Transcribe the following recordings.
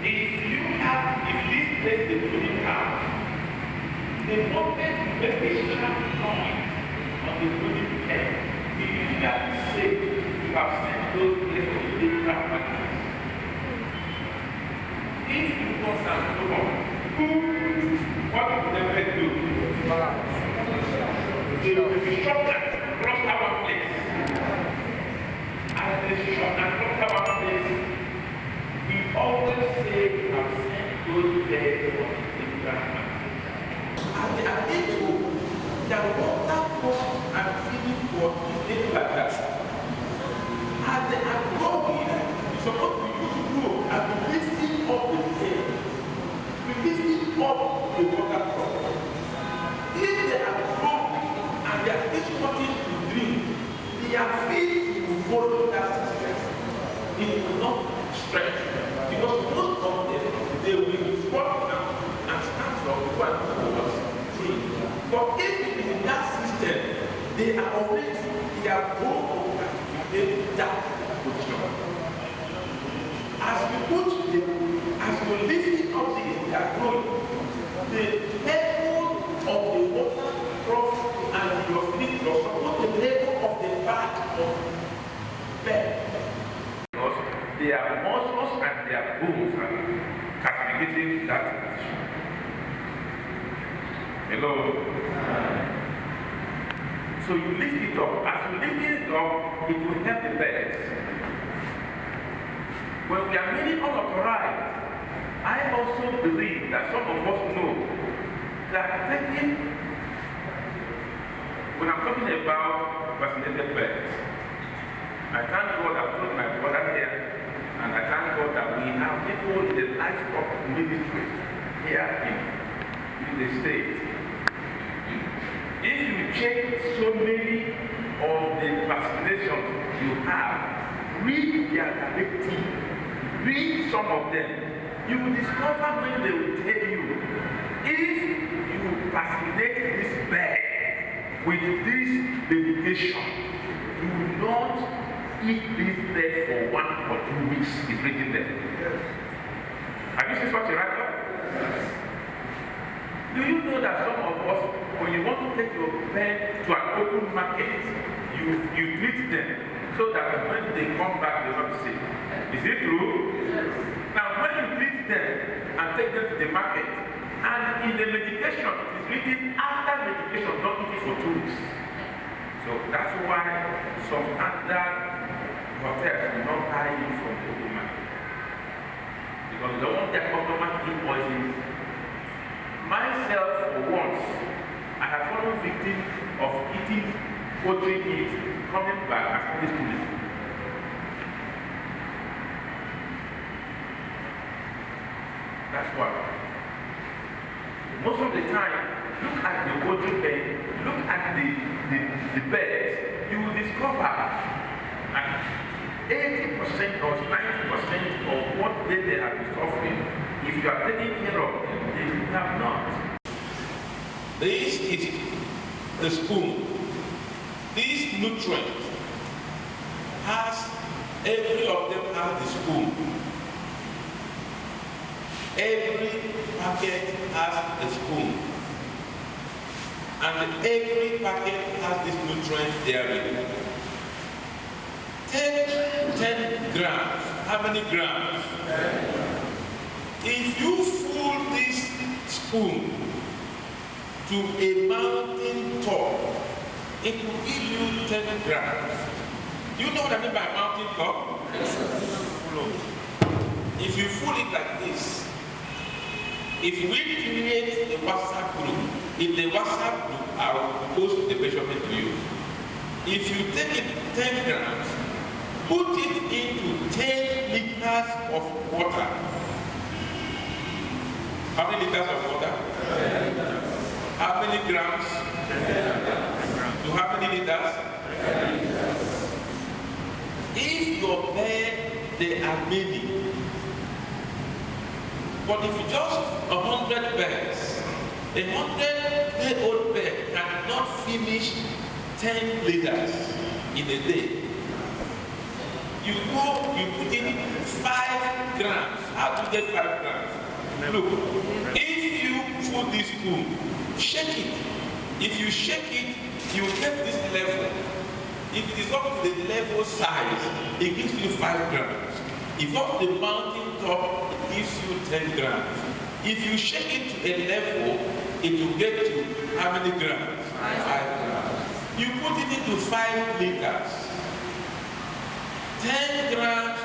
If this place the breeding house, the moment you make a sharp noise on the breeding pen, meaning that say you have sent those places to the different markets. If you want some trouble, what will the pen do? They will be shocked across our place. As they shock across our place, we always say we have sent those birds for the different markets. As they are able, their water pot and feeding pot is made like that. As they are growing, you're supposed to use rope and be lifting up the tail, be lifting up the water pot. If they are growing and they are difficulty to drink, their feet will follow that system. It will not stretch. Because most of them, they will squat down and stand up before and drink. But if it is in that system, they are already, they are both in that position. As we lift it up, they are growing. The level of the water trough and your feet are supposed to the level of the back of the bed. Because their muscles and their bones are castigating that position. Hello? So you lift it up. As you lift it up, it will help the birds. When we are really unauthorized, I also believe that some of us know that when I'm talking about vaccinated birds, I thank God I've told my brother here, and I thank God that we have people in the livestock ministry here in the state. If you check so many of the vaccinations you have, read their directive, read some of them, you will discover when they will tell you, if you vaccinate this bird with this medication, you will not eat this bird for 1 or 2 weeks. It's written there. Have you seen such a write-up? Do you know that some of us, when you want to take your bird to an open market, you treat them so that when they come back, they will not be sick? Is it true? Now, when you treat them and take them to the market, and in the medication, it is written after medication, don't eat it for 2 weeks. So that's why some standard hotels will not buy it from the open market. Because they don't want their customers to eat poison. Myself, for once, I have fallen victim of eating poultry meat, coming back after this schooling. That's why. Most of the time, look at the poultry pen, look at the birds, you will discover that 80% or 90% of what they have been suffering, if you are taking care of them, they have not. This is the spoon. This nutrient every of them has the spoon. Every packet has a spoon. And every packet has this nutrient therein. Take 10 grams. How many grams? 10. If you fill this spoon to a mountain top, it will give you 10 grams. Do you know what I mean by mountain top? Yes, sir. If you fill it like this, if we create a WhatsApp group, in the WhatsApp group, I will post the measurement to you. If you take it 10 grams, put it into 10 liters of water. How many liters of water? 10 liters. How many grams? 10 grams. To how many liters? 10 liters. If your bed, there are many. But if you just 100 birds, 100-day-old bird cannot finish 10 liters in a day. You go, you put in 5 grams. How do you get 5 grams? Look, if you put this spoon, shake it. If you shake it, you get this level. If it is up to the level size, it gives you 5 grams. If up to the mountain top, it gives you 10 grams. If you shake it to a level, it will get to how many grams? 5 grams. You put it into 5 liters. 10 grams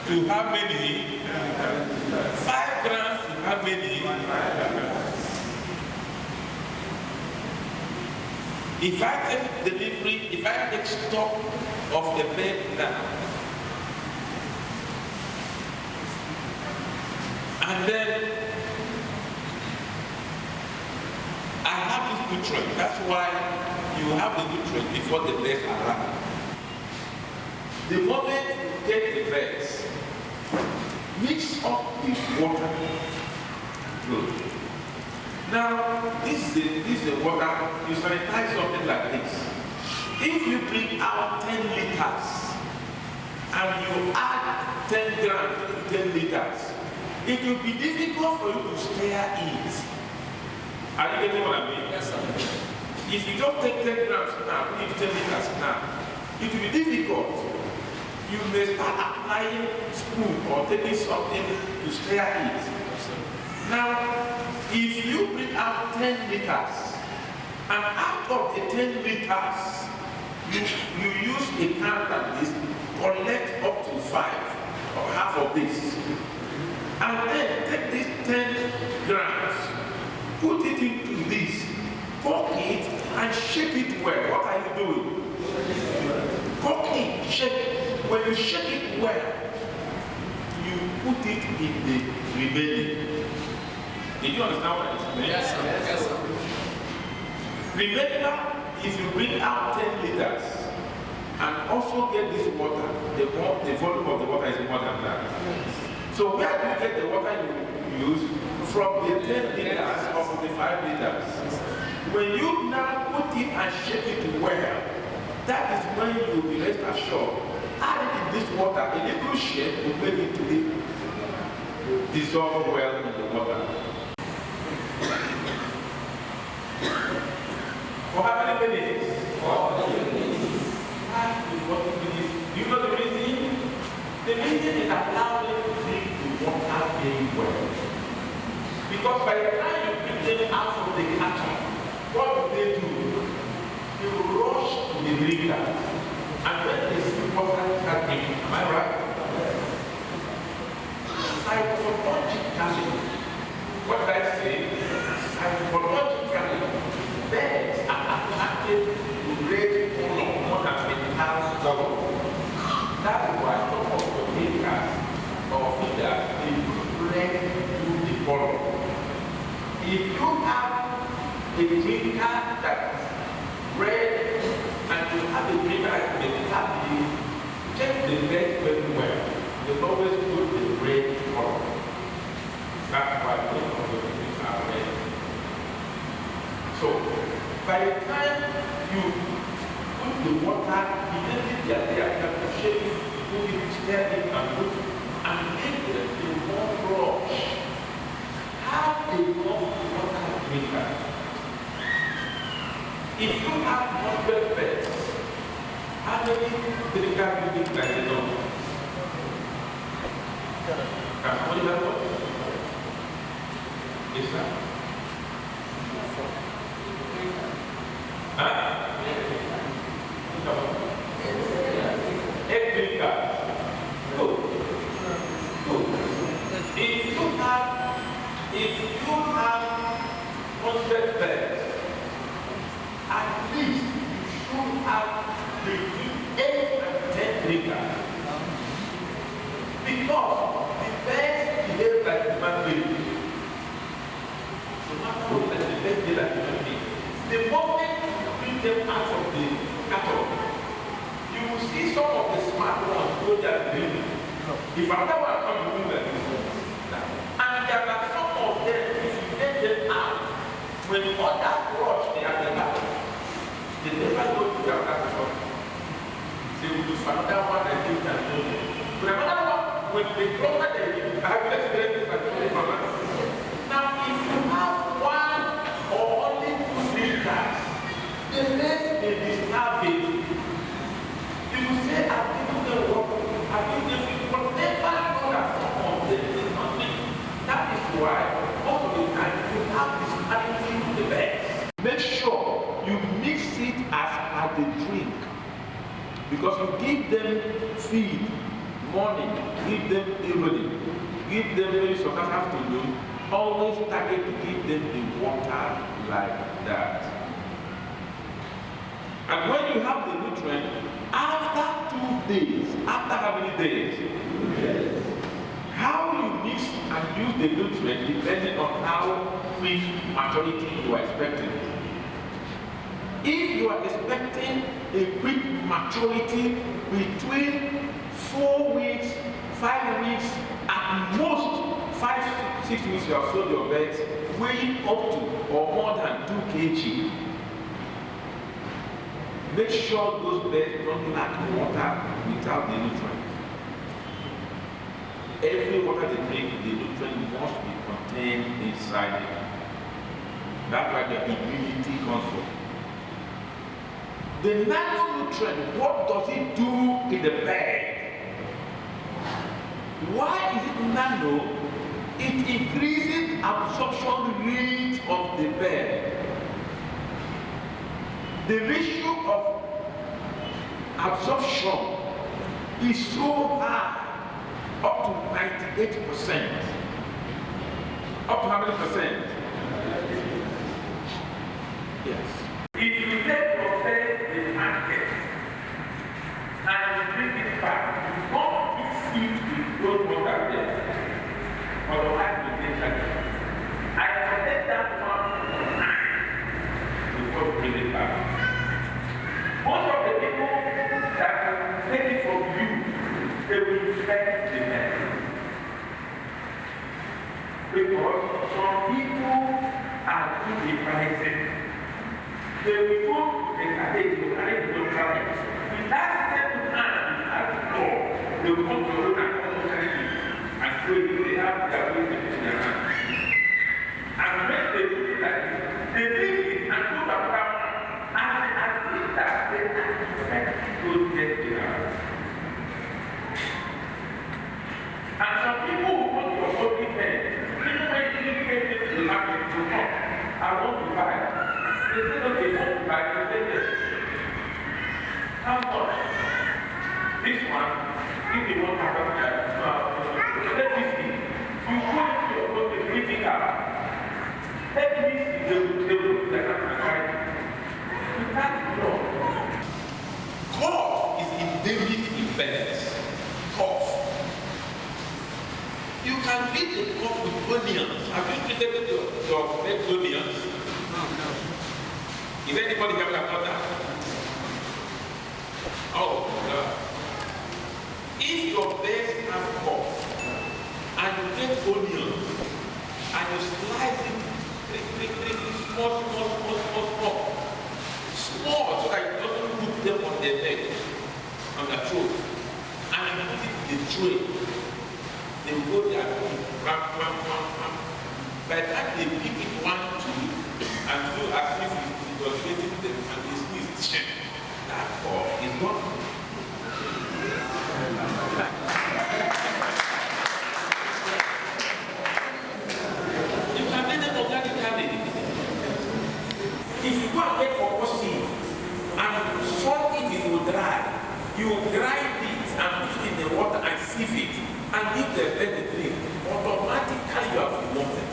to how many? 5 grams to how many? If I take delivery, if I take stock of the bed now, and then I have this nutrient. That's why you have the nutrient before the birds arrive. The moment you take the birds, mix up with water. Good. Now, this is the water. You sanitize something like this. If you bring out 10 liters and you add 10 grams to 10 liters, it will be difficult for you to stir it. Are you getting what I mean? Yes, sir. If you just take 10 grams now, put it 10 liters now, it will be difficult. You may start applying spoon or taking something to stir it. Now, if you bring out 10 liters, and out of the 10 liters, you use a can like this, collect up to 5 or half of this, and then take this 10 grams, put it into this, cook it, and shake it well. What are you doing? Cook it, shake it. When you shake it well, you put it in the remaining. Did you understand what I mean? Yes, sir. Yes, sir. Remember, if you bring out 10 liters and also get this water, the volume of the water is more than that. So where do you get the water you use? From the 10 liters or from the 5 liters. When you now put it and shake it well, that is when you will be rest assured. Add it in this water, a little shake will make it to be dissolved well in the water. For how many minutes? For 40 minutes. 5 to 40 minutes. Do you know the reason? The reason is allowing them to drink the water very well. Because by the time you bring them out of the catcher, what do? They will rush to the drinker. And when they see water catching, am I right? Psychologically, what did I say? Psychologically, birds are attracted to red color more than metallic color. That's why some of the makers or feeders they put red to the color. If you have a drinker that is red and you have a drinker that is metallic, check the red very well. They always put the red color. That's why most of the things are red. So, by the time you put the water, immediately they are shaking, put it, stir it, and put it, and make the warm rush. Have a warm water drinker. If you have 100 birds, how many drinkers do you think that you know? Can somebody help us? Yes, sir. Huh? 8 drinkers. Good. Good. If you have 100 birds, at least you should have between 8 and 10 drinkers. Because the birds behave like human beings. So not that the birds behave like human beings. The moment you bring them out of the cattle, you will see some of the smart ones go there drinking. If another one comes to like this, and there are some of them, if you get them out, when others rush, they are the cattle. They never go to their cattle. They will find that one and you can know them. when the closer they live, I have experienced this actually, Mama. Now, if you have one or only 2 liters, the rest may be starving. You will say, I've given them water, I've given them whatever God has done on them, is nothing. That is why, most of the time, you have disparity to the best. Make sure you mix it as they drink. Because you give them feed morning, give them evening, give them maybe sometimes afternoon, always target to give them the water like that. And when you have the nutrient, after 2 days, after how many days? 2 days. How you mix and use the nutrient depending on how quick maturity you are expecting. If you are expecting a quick maturity between 4 weeks, 5 weeks, at most 5-6 weeks you have sold your birds, weighing up to or more than 2 kg. Make sure those birds don't lack water without the nutrients. Every water they drink, the nutrient must be contained inside it. That's why the immunity comes from. The nano nutrient, what does it do in the bed? Why is it nano? It increases absorption rate of the bed. The ratio of absorption is so high, up to 98%. Up to how many percent? Yes. If you take your bed the market and you bring it back, you don't mix it with those water there. Otherwise, you get sugar. I protect that one before you bring it back. Most of the people that will take it from you, they will infect the bed. Because some people are good in pricing. They will go to the carriage, they will carry the carriage. With that same hand, with that door, they will come to the road and almost carry it. And so they have their way in their hands. And when they do it like this, they leave it and go back down. And I think that they expect those dead they have. And some people who want to go in there, even when you get to the market to come, I want to buy. They say, okay, want to buy, they say yes. How much? This one, if you want to have let me see. You go into your boat, they bring it out. Let me see, they will do that and write. You can't know. Cough is endemic in birds. Cough. You can treat the cough with onions. Have you treated your bird onions? No. Is anybody here about that? Oh, God. If your birds have cough and you get onions and you slice it small, so that it doesn't put them on their neck, on their throat, and you put it in the tray, they will go there and ram. By the time they pick it 1, 2, and do as if it was getting them and they sneeze, that cough is gone. You can make them organically. If you go and get cocoa seed and soak it, it will dry. You grind it and put it in the water and sieve it and give them the drink. Automatically you have been wanted.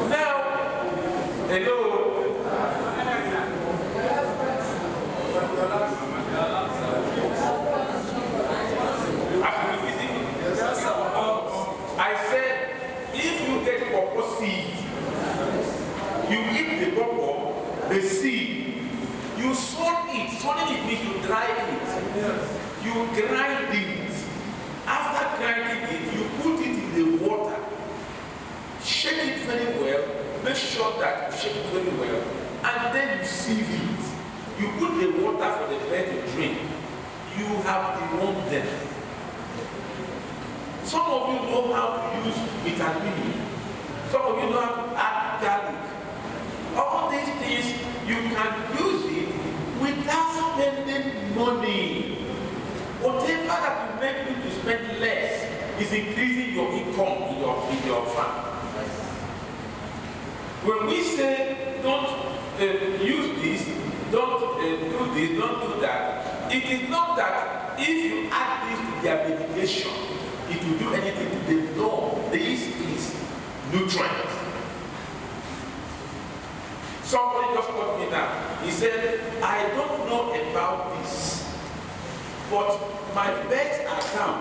Now, hello. I said, if you get cocoa seed, you eat the cocoa, the seed, you salt it. Salting it means you dry it. You grind it. After grinding it, you put it in the water. Shake it very well. Make sure that you shake it very well. And then you sieve it. You put the water for the bird to drink. You have dewormed them. Some of you know how to use vitamin. Some of you know how to add garlic. All these things, you can use it without spending money. Whatever that will make you to spend less is increasing your income in your farm. When we say don't use this, don't do this, don't do that, it is not that if you add this to their medication, it will do anything to them. No, this is nutrients. Somebody just called me now. He said, I don't know about this, but my birds are down.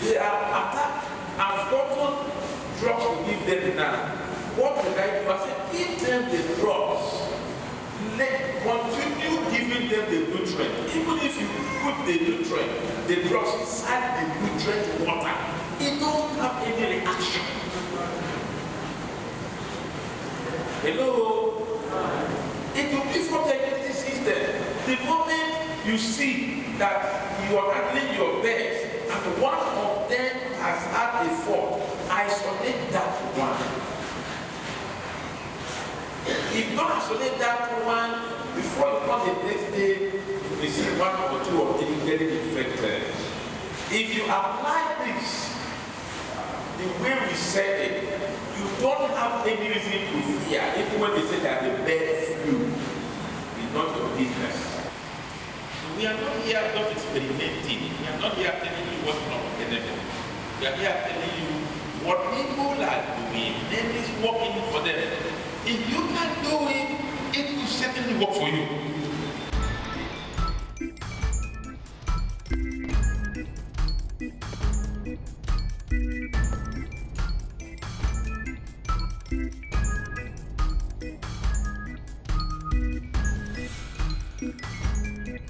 They are attacked. I've gotten drugs to give them now. What will I do? I said, give them the drugs. Continue giving them the nutrient. Even if you put the nutrient, the drugs inside the nutrient water, it doesn't have any reaction. Hello? It will be from the immune system. The moment you see that you are handling your birds and one of them has had a fault, isolate that one. If you don't isolate that one, before you come the next day, you see one or two of them getting infected. If you apply this the way we said it, you don't have any reason to fear, even when they say that the bird flu is not your business. So we are not here just experimenting. We are not here telling you what's not enemy. We are here telling you what people are doing, then is working for them. If you can do it, it will certainly work for you.